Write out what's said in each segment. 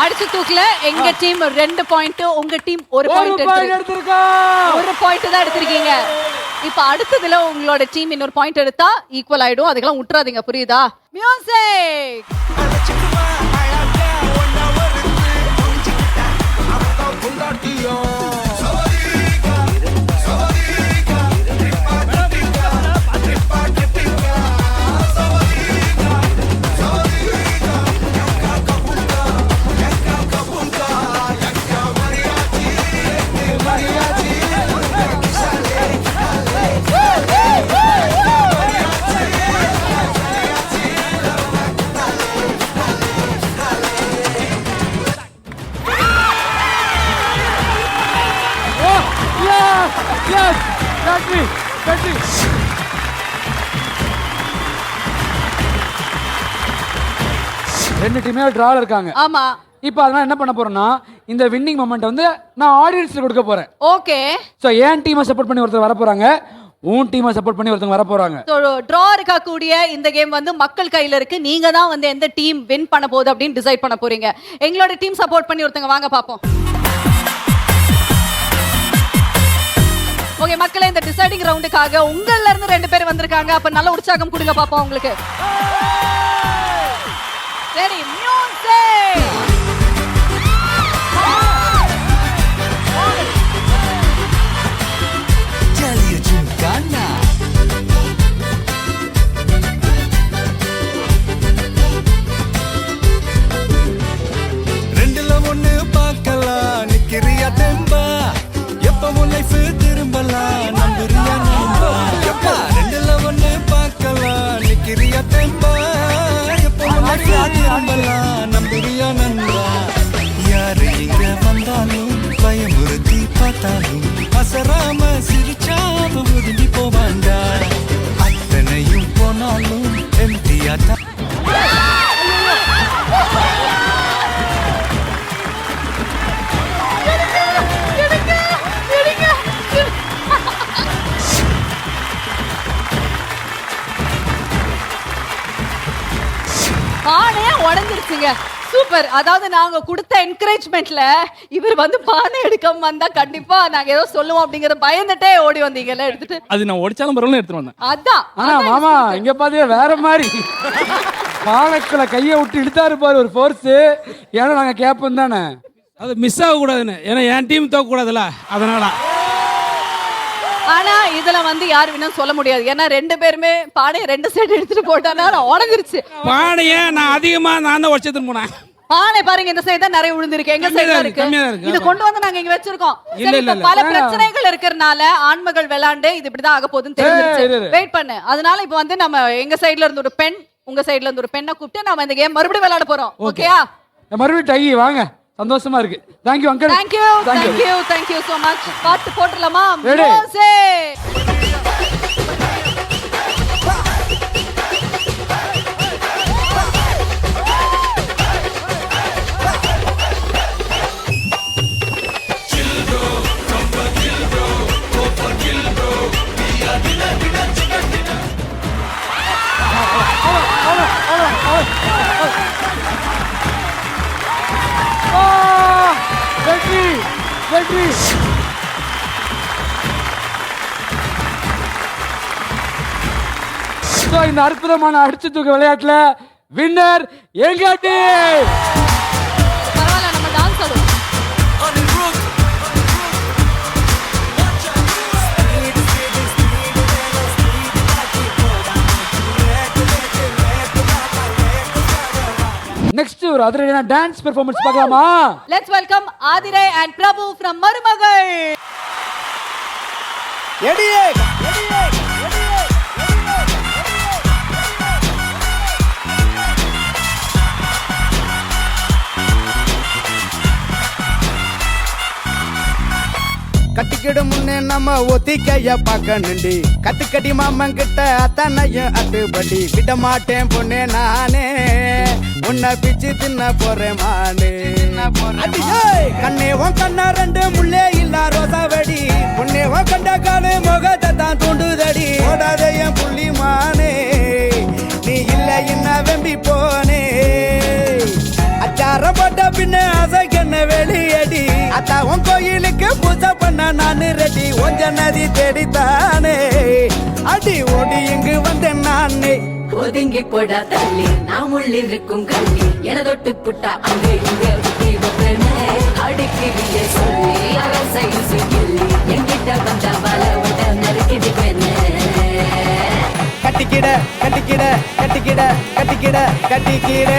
அடிச்சு தூக்கல எங்க team 2 point, உங்க டீம் 1 பாயிண்ட் எடுத்திருக்கா. 1 பாயிண்ட் தான் எடுத்திருக்கீங்க. இப்ப அடுத்ததுல உங்களோட டீம் இன்னொரு பாயிண்ட் எடுத்தா ஈக்குவல் ஆயிடும். அதுக்கெல்லாம் விட்டுறாதீங்க, புரியுதா? மியூசிக். Yes, Country, country. ரெண்டு டீமே டிரால இருக்காங்க. ஆமா. இப்போ அதனால என்ன பண்ண போறேன்னா இந்த வின்னிங் மொமெண்ட் வந்து நான் ஆடியன்ஸ்ல கொடுக்க போறேன். ஓகே. சோ ஏன் டீமை சப்போர்ட் பண்ணி ஒருத்தர் வர போறாங்க, உன் டீமை சப்போர்ட் பண்ணி ஒருத்தங்க வர போறாங்க. சோ டிரா இருக்க கூடிய இந்த கேம் வந்து மக்கள் கையில இருக்கு. நீங்க தான் வந்து எந்த டீம் வின் பண்ண போகுது அப்படின்னு டிசைட் பண்ண போறீங்க. எங்களோட டீம் சப்போர்ட் பண்ணி ஒருத்தங்க வாங்க பாப்போம். ஓகே மக்களே, இந்த டிசைடிங் ரவுண்டுக்காக உங்கள்ல இருந்து 2 பேர் வந்திருக்காங்க. அப்ப நல்ல உற்சாகம் கொடுங்க பாப்போம் உங்களுக்கு. சரி, மியூசிக். चलिए झुमकाना ரெண்டுல ஒண்ணு பார்க்கலாம் நிக்கிறியா தெம்பா எப்பவும் லைஃப் திரும்பலாம் நம்புறியா நம்பா எப்பா ரெண்டுல ஒண்ணு பார்க்கலாம் நிக்கிறியா தெம்பா எப்பவும் லைஃப் திரும்பலாம் நம்புறியா நம்பா யாரு இங்க வந்தாலும் பயமுறுத்தி பார்த்தாலும் அசராம சிரிச்சாம ஒதுங்கி போவாண்டா அத்தனையும் போனாலும் எம்டியாட்டா பானையே உடைஞ்சிருச்சுங்க. சூப்பர். அதாவது நாங்க கொடுத்த என்கரேஜ்மெண்ட்ல இவர் வந்து பானை எடுக்காம வந்தா கண்டிப்பா நாங்க ஏதோ சொல்லுவோம் அப்படிங்கறத பயந்துட்டே ஓடி வந்தீங்கல்ல எடுத்துட்டு. அது நான் ஒடிச்சாலும் பரவாயில்ல எடுத்துட்டு வந்தேன். அதான். ஆனா மாமா இங்க பாத்தீங்க வேற மாதிரி பானைக்குள்ள கையை விட்டு இழுத்தாரு பாரு ஒரு ஃபோர்ஸ். ஏன்னா நாங்க கேப்போம் தானே, அது மிஸ் ஆக கூடாதுன்னு. ஏன்னா என் டீம் தோக்க கூடாதுல்ல, அதனால. ஆனா இதுல வந்து யார் வேணும் சொல்ல முடியாது. ஏன்னா 2 பேருமே பானையை 2 சைடு எடுத்துட்டு போட்டானால உடைஞ்சிருச்சு. பானைய நான் அதிகமா நான் தான் உடச்சு எடுத்துட்டு போனேன். பானை பாருங்க, இந்த சைடு தான் நிறைய விழுந்திருக்கு, எங்க சைடு இருக்கு. இது கொண்டு வந்து நாங்க இங்க வச்சிருக்கோம். சரி, இப்ப பல பிரச்சனைகள் இருக்கறனால ஆண்மகள் விளையாண்டு இது இப்படிதான் ஆக போகுதுன்னு தெரிஞ்சிருச்சு. வெயிட் பண்ணு. அதனால இப்ப வந்து நம்ம எங்க சைடுல இருந்து ஒரு பெண், உங்க சைடுல இருந்து ஒரு பெண்ணை கூப்பிட்டு நம்ம இந்த கேம் மறுபடியும் விளையாட போறோம். ஓகேயா? மறுபடியும் டை வாங்க. சந்தோஷமா இருக்கு. Thank you uncle. Thank you, thank you, thank you so much. பாட்டு போட்டுறலாமா? Ready. வெற்றி வெற்றி. இந்த அற்புதமான அடிச்சு தூக்க விளையாட்டுல வின்னர் எங்க டீம். பரவாயில்ல, நம்ம டான்ஸ் ஆடுவோம். நெக்ஸ்ட் ஒரு அதிரடியான டான்ஸ் பெர்ஃபார்மன்ஸ் பார்க்கலாமா? Let's welcome Adirai and Prabhu from Marumagal. எடியே கட்டிக்கிடு முன்னே நம்ம ஒத்திக்கைய பார்க்கணுண்டி கத்துக்கடி மாமன் கிட்ட அத்தனையும் அத்துப்படி விட மாட்டேன் பொண்ணே நானே உன்னை பிச்சு தின்ன போறேன் மானே கண்ணே உன் கண்ணா 2 முள்ளே இல்ல ரோசாவடி பொண்ணே உன் கண்ட காலு முகத்தை தான் தூண்டுதடி ஓடாத என் புள்ளி மானே நீ இல்ல என்ன வெம்பி போனே அச்சார போட்ட பின்ன அசைக்கண்ண வெளியடி அத்தா உன் கோயிலுக்கு பூஜை பண்ண நானு ரெடி ஒஞ்ச நதி தேடித்தானே அடி ஓடி இங்கு வந்தேன் நானே ஒதுங்கி போடா தள்ளி நாம் உள்ளிருக்கும் கண்ணி என தொட்டு புட்டா அங்க இங்க அடிக்கிறிய சொல்லி அரசை கிள்ளி எங்கிட்ட வந்த வள விட நறுக்கிது பெண்ணு கட்டிக்கிட கட்டிக்கிட கட்டிக்கிட கட்டிக்கிட கட்டிக்கிட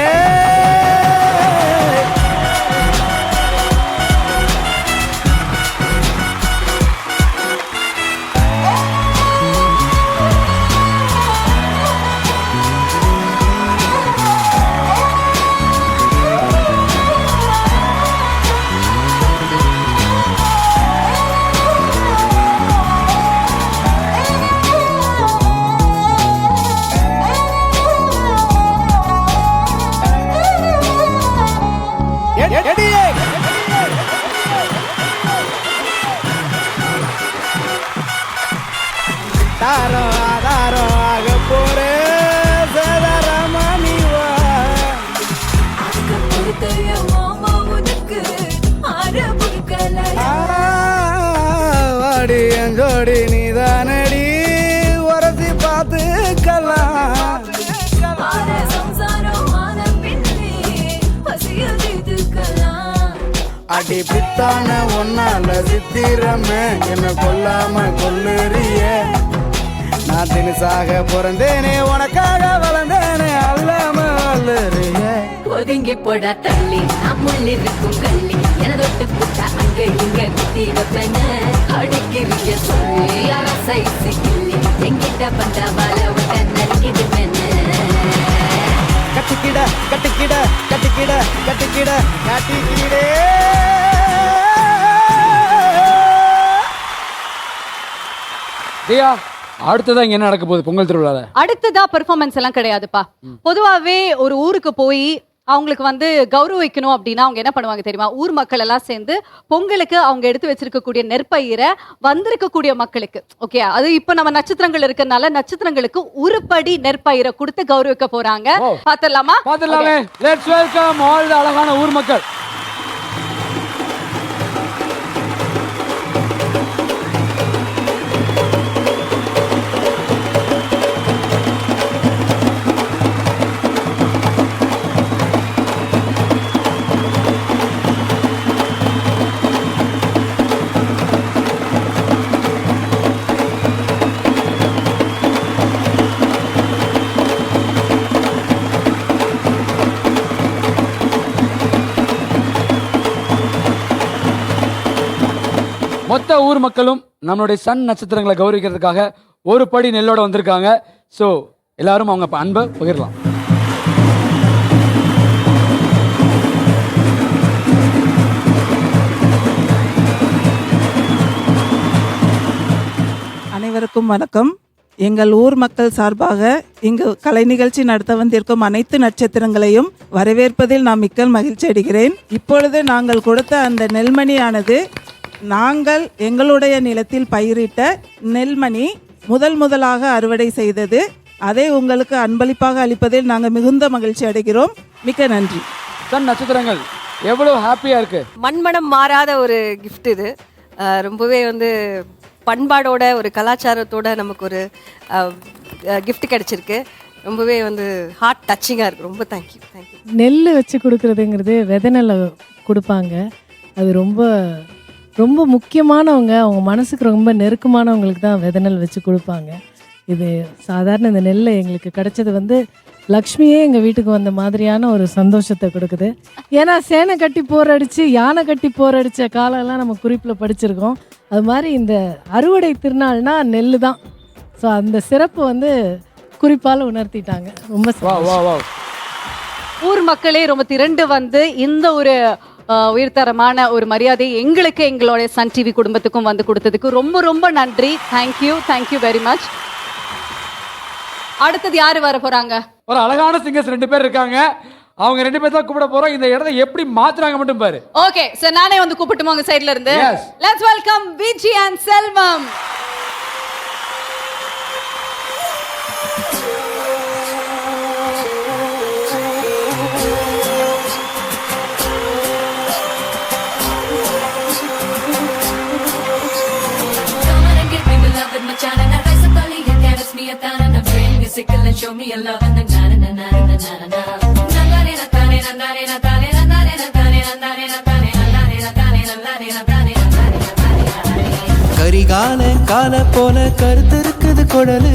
தாரோ ஆதாரோ ஆக போறே சதரமணிவா வாடி என் ஜோடி நீதானடி உரசி பார்த்துக்கலாம் அடி பித்தான ஒன்னால சித்திரமே என்ன கொல்லாம கொல்லுறிய நான் தினசாக பிறந்தேனே உனக்காக வளர்ந்தேனே அல்லாம வல்லுறிய ஒதுங்கி போடா தள்ளி நாம் உள்ளிருக்கும் கள்ளி என தொட்டு புட்டா அங்க இங்க குத்தி வைப்பன அடிக்கிறிய சொல்லி அரசை கிள்ளி எங்கிட்ட வந்த வள விட நறுக்கிது பெண்ணு கட்டிக்கிட கட்டிக்கிட கட்டிக்கிட கட்டிக்கிட கட்டிக்கிடே தியா அடுத்ததா இங்க என்ன நடக்க போகுது பொங்கல் திருவிழால? அடுத்ததா பெர்ஃபார்மன்ஸ் எல்லாம் கிடையாதுப்பா. பொதுவாவே ஒரு ஊருக்கு போய் அவங்களுக்கு வந்து கௌரவிக்கணும் அப்படின்னா அவங்க என்ன பண்ணுவாங்க தெரியுமா? ஊர் மக்கள் எல்லாம் சேர்ந்து பொங்கலுக்கு அவங்க எடுத்து வச்சிருக்கக்கூடிய நெற்பயிரை வந்திருக்கக்கூடிய மக்களுக்கு, ஓகே, அது இப்ப நம்ம நட்சத்திரங்கள் இருக்கறனால நட்சத்திரங்களுக்கு உருப்படி நெற்பயிரை கொடுத்து கௌரவிக்க போறாங்க. பாத்துடலாமா? பாத்துடலாமே. லெட்ஸ் வெல்கம் ஆல் தி அழகான ஊர் மக்கள். மொத்த ஊர் மக்களும் நம்மளுடைய சன் நட்சத்திரங்களை கௌரவிக்கிறதுக்காக ஒரு படி நெல்லோட வந்திருக்காங்க. ஸோ எல்லாரும் அவங்க அன்பை பகிரலாம். அனைவருக்கும் வணக்கம். எங்கள் ஊர் மக்கள் சார்பாக இங்கு கலை நிகழ்ச்சி நடத்த வந்திருக்கும் அனைத்து நட்சத்திரங்களையும் வரவேற்பதில் நான் மிக்க மகிழ்ச்சி அடைகிறேன். இப்பொழுது நாங்கள் கொடுத்த அந்த நெல்மணியானது நாங்கள் எங்களுடைய நிலத்தில் பயிரிட்ட நெல்மணி முதலாக அறுவடை செய்தது. அதை உங்களுக்கு அன்பளிப்பாக அளிப்பதில் நாங்கள் மிகுந்த மகிழ்ச்சி அடைகிறோம். மிக்க நன்றி. சன் நட்சத்திரங்கள் எவ்வளவு ஹாப்பியா இருக்கு. மண்மனம் மாறாத ஒரு கிஃப்ட் இது. ரொம்பவே வந்து பண்பாடோட ஒரு கலாச்சாரத்தோட நமக்கு ஒரு கிஃப்ட் கிடைச்சிருக்கு. ரொம்பவே வந்து ஹார்ட் டச்சிங்காக இருக்குது. ரொம்ப தேங்க்யூ. நெல் வச்சு கொடுக்குறதுங்கிறது விதை நெல்லை கொடுப்பாங்க. அது ரொம்ப ரொம்ப முக்கியமானவங்க, அவங்க மனசுக்கு ரொம்ப நெருக்கமானவங்களுக்கு தான் விதை நெல் வச்சு கொடுப்பாங்க. இது சாதாரண இந்த நெல்லை எங்களுக்கு கிடைச்சது வந்து லக்ஷ்மியே எங்கள் வீட்டுக்கு வந்த மாதிரியான ஒரு சந்தோஷத்தை கொடுக்குது. ஏன்னா சேனை கட்டி போரடிச்சு யானை கட்டி போரடித்த காலம்லாம் நம்ம குறிப்பில் படிச்சிருக்கோம். அது மாதிரி இந்த அறுவடை திருநாள்னா நெல் தான். ஸோ அந்த சிறப்பு வந்து குறிப்பால் உணர்த்திட்டாங்க. ரொம்ப ஊர் மக்களே ரொம்ப திரண்டு வந்து இந்த ஒரு உயர்தரமான ஒரு மரியாதை எங்களுக்கு எங்களுடைய சன் டிவி குடும்பத்துக்கும் வந்து கொடுத்ததுக்கு ரொம்ப ரொம்ப நன்றி. Thank you very much. அடுத்தது யாரு வர போறாங்க? ஒரு அழகான சிங்கர்ஸ் 2 பேர் இருக்காங்க. அவங்க 2 பேர் தான் கூப்பிட போறோம். இந்த இடத்தை எப்படி மாத்துறாங்க மட்டும் பாரு. ஓகே, சோ நானே வந்து கூப்பிட்டுமா உங்க சைடுல இருந்து? Let's welcome Viji and Selvam. musical and show me your love and na na na na na na na. Nandare na tane nandare na tane nandare na tane nandare na tane nandare na tane nandare na tane nandare na tane. Karikala கால போல கருத்திருக்குது குழலு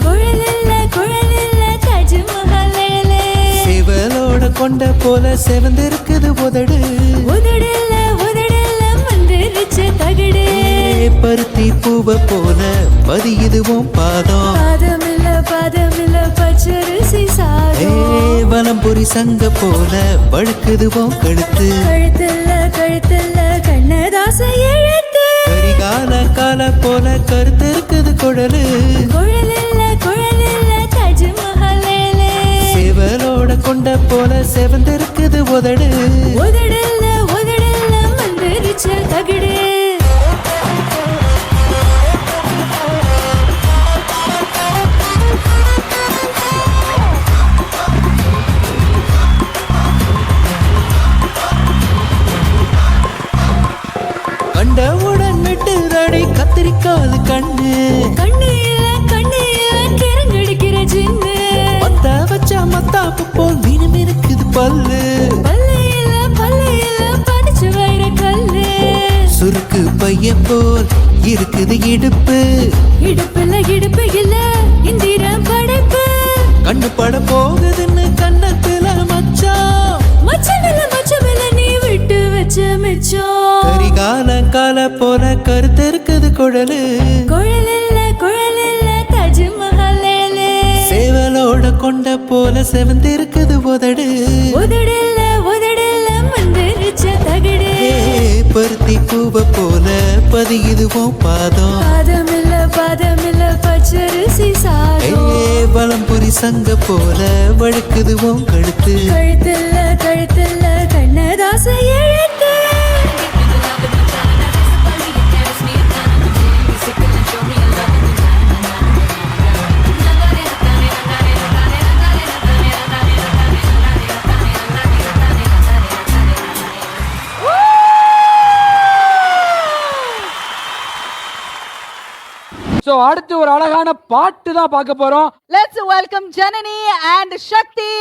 குழலில்ல குழலில்ல தாஜ்மஹல் சிவலோட கொண்ட போல செவந்திருக்குது உதடு உதடல்ல உதடல்ல மந்திரிச்ச தகடு பருத்தி பூவ போல பதியுதுவும் பாதம் பாதமில்ல பச்சரிசி சாதம் வலம்புரி சங்க போல வழுக்குதுவும் கழுத்து கழுத்துல கண்ணதாச எழுத்து கரிகால கால போல கருத்திருக்குது குழலு குழலில்ல குழலில்ல தாஜ்மஹல் சிவலோட கொண்ட போல செவந்திருக்குது உதடு உதடல்ல உதடல்ல மந்திரிச்ச தகடு. கண்டவுடன் மெட்டுதடி கத்திரிக்காது கண்ணு கண்ணு இல்ல கிறங்கடிக்கிற ஜின்னு மத்த வச்சா மத்தாப்பு போல் மீனும் இருக்குது பல்லு பல்லு இல்ல படிச்ச வைர கல்லு சுருக்கு பையன் போல் இருக்குது இடுப்பு இடுப்பு இல்ல இந்திரம் படைப்பு கண்ணு பட போகுதுன்னு கண்ணத்துல மச்சமில்ல நீ விட்டு வச்ச மிச்சம் கரிகால கால போல கருத்திருக்குது குழலு குழலில்ல தாஜ்மஹல் சேவலோட கொண்ட போல செவந்திருக்குது உதடு உதடல்ல மந்திரிச்ச தகடு பருத்தி பூவ போல பதியுதுவும் பாதம் பாதமில்ல பச்சரிசி சாதம் வலம்புரி சங்க போல வழுக்குதுவும் கழுத்து கழுத்துல கண்ணதாச எழுத்து. சோ அடுத்து ஒரு அழகான பாட்டு தான் பார்க்க போறோம். Let's welcome Janani and Shakti.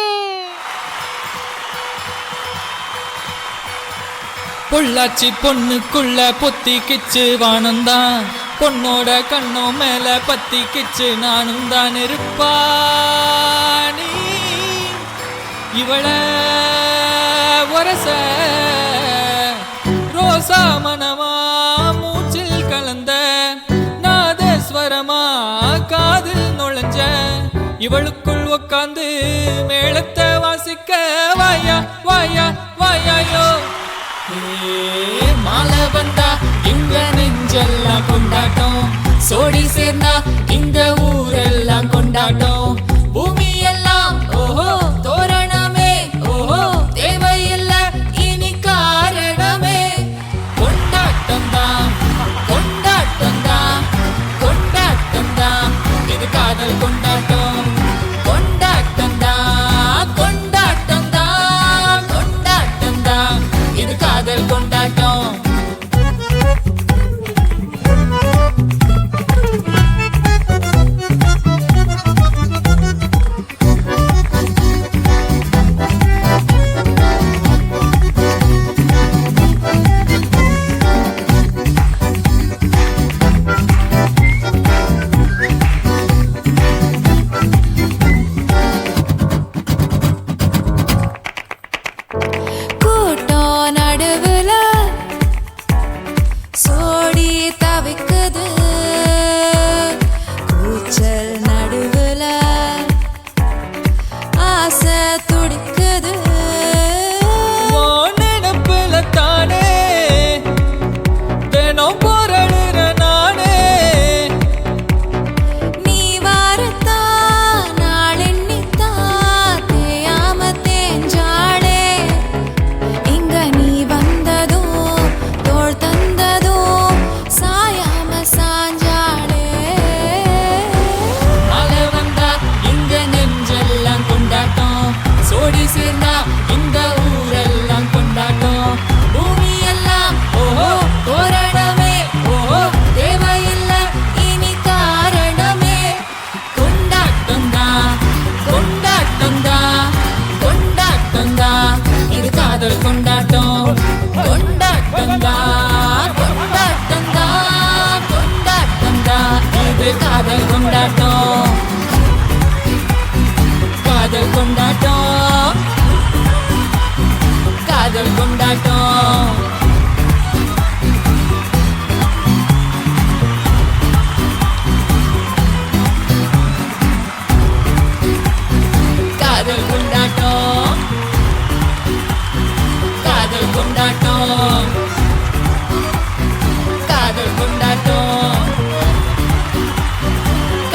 Pollachi பொண்ணுக்குள்ள பொத்தி கிச்சு வானந்தான் பொண்ணோட கண்ணோ மேல பத்தி கிச்சு நானும் தான் இருப்பானி இவள ஒரச ரோசா மனமா மூச்சில் கலந்த நாதஸ்வரமா காதில் நுழைஞ்ச இவளுக்குள் உக்காந்து மேளத்தை வாசிக்க வாயா வாயா வாயாயோ. மாலை வந்தா இங்க நெஞ்செல்லாம் கொண்டாட்டம் சோடி சேர்ந்தா இந்த ஊரெல்லாம் கொண்டாட்டம் பூமி எல்லாம் ஓஹோ தோரணமே ஓஹோ தேவையில்லை இனி காரணமே கொண்டாட்டம் தான் கொண்டாட்டம் தான் கொண்டாட்டம் தான் இது காதல் கொண்டாட்டம் கொண்டாட்டம் தான் கொண்டாட்டம் தான் கொண்டாட்டம் தான் இது காதல் கொண்டாட்டம். கூட்டம் நடுவுல காதல் கொண்டாட்டம் காதல் கொண்டாட்டம் காதல் கொண்டாட்டம் காதல் கொண்டாட்டம்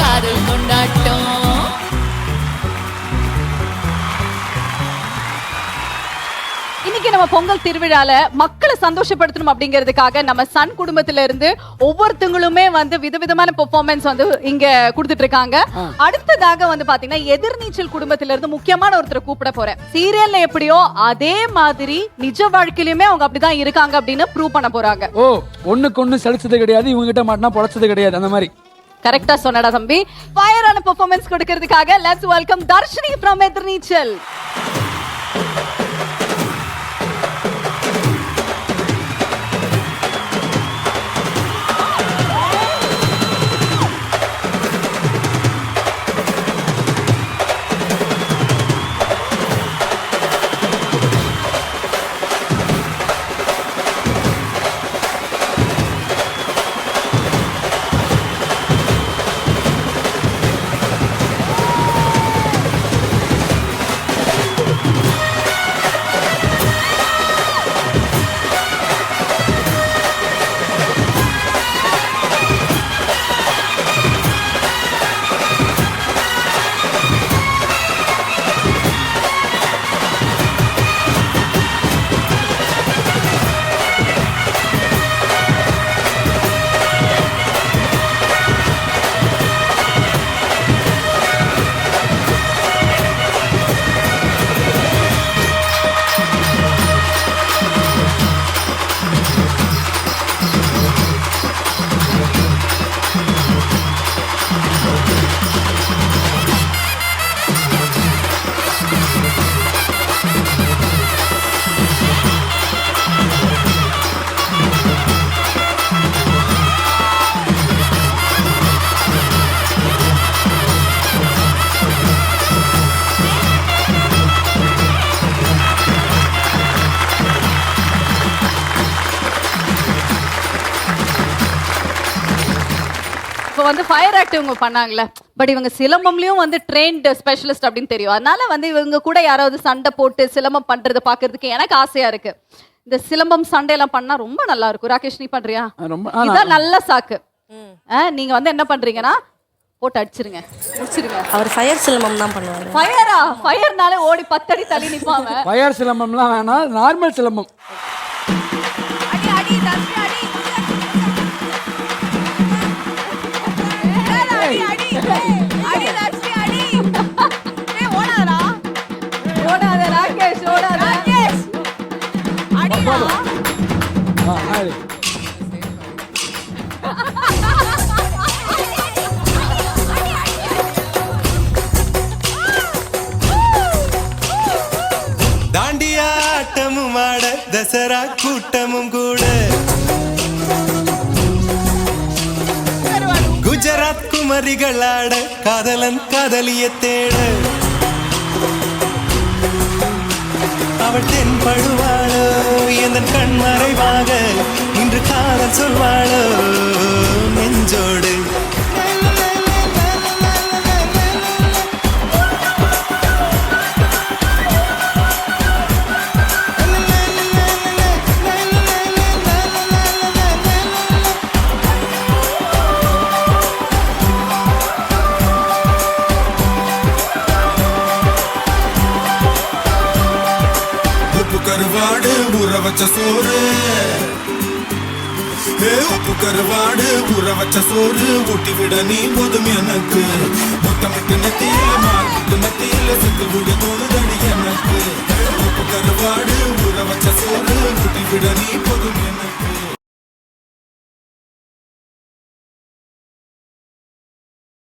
காதல் கொண்டாட்டம் இன்னைக்கு நம்ம பொங்கல் திருவிழால மக்களை சந்தோஷப்படுத்தணும் அப்படிங்கிறதுக்காக நம்ம சன் குடும்பத்தில இருந்து ஒவ்வொருத்தங்களுமே வந்து விதவிதமான பெர்ஃபார்மன்ஸ் வந்து இங்க கொடுத்துட்டு இருக்காங்க. அடுத்ததாக வந்து பாத்தீங்கன்னா எதிர்நீச்சல் குடும்பத்தில இருந்து முக்கியமான ஒருத்தரை கூப்பிட போறேன். சீரியல்ல எப்படியோ அதே மாதிரி நிஜ வாழ்க்கையிலுமே அவங்க அப்படிதான் இருக்காங்க அப்படின்னு ப்ரூவ் பண்ண போறாங்க. ஓ, ஒண்ணுக்கு ஒண்ணு சலிச்சது கிடையாது, இவங்க கிட்ட மாட்டினா பொழைச்சது கிடையாது, அந்த மாதிரி. கரெக்டா சொன்னடா தம்பி. ஃபயரான பெர்ஃபார்மன்ஸ் கொடுக்கிறதுக்காக let's welcome Dharshini from Ethirneechal. வந்து ஃபயர் ஆக்ட் இவங்க பண்ணாங்கல்ல, பட் இவங்க சிலம்பம்லயும் வந்து ட்ரெயின்ட் ஸ்பெஷலிஸ்ட் அப்படின்னு தெரியும். அதனால வந்து இவங்க கூட யாராவது சண்டை போட்டு சிலம்பம் பண்றதை பாக்குறதுக்கு எனக்கு ஆசையா இருக்கு. இந்த சிலம்பம் சண்டை எல்லாம் பண்ணா ரொம்ப நல்லா இருக்கும். ராகேஷ், நீ பண்றியா? இதான் நல்ல சாக்கு. நீங்க வந்து என்ன பண்றீங்கன்னா போட்டு அடிச்சிருங்க, முடிச்சிருங்க. அவர் ஃபயர் சிலம்பம் தான் பண்ணுவாரு. ஃபயரா? ஃபயர்னாலே ஓடி 10 அடி தள்ளி நிப்பாங்க. ஃபயர் சிலம்பம்லாம் வேணாம், நார்மல் சிலம்பம். அடி அடி தம்பி அடி. தாண்டியா ஆட்டமும் ஆட தசரா கூட்டமும் கூட குஜராத் குமரிகளாட காதலன் காதலிய தேட அவள் தென்படுவாளோ எந்தன் கண் மறைவாக இன்று காதல் சொல்வாளோ நெஞ்சோடு. கருவாடு ஊற வச்ச சோறு, உப்பு கருவாடு ஊற வச்ச சோறு ஊட்டி விட நீ போதும் எனக்கு. முத்தமிட்டு நெத்தியில மார்பிட்டு நெத்தியில சிக்கு விட தோணுதடி எனக்கு. உப்பு கருவாடு ஊற வச்ச சோறு ஊட்டி விட நீ போதும்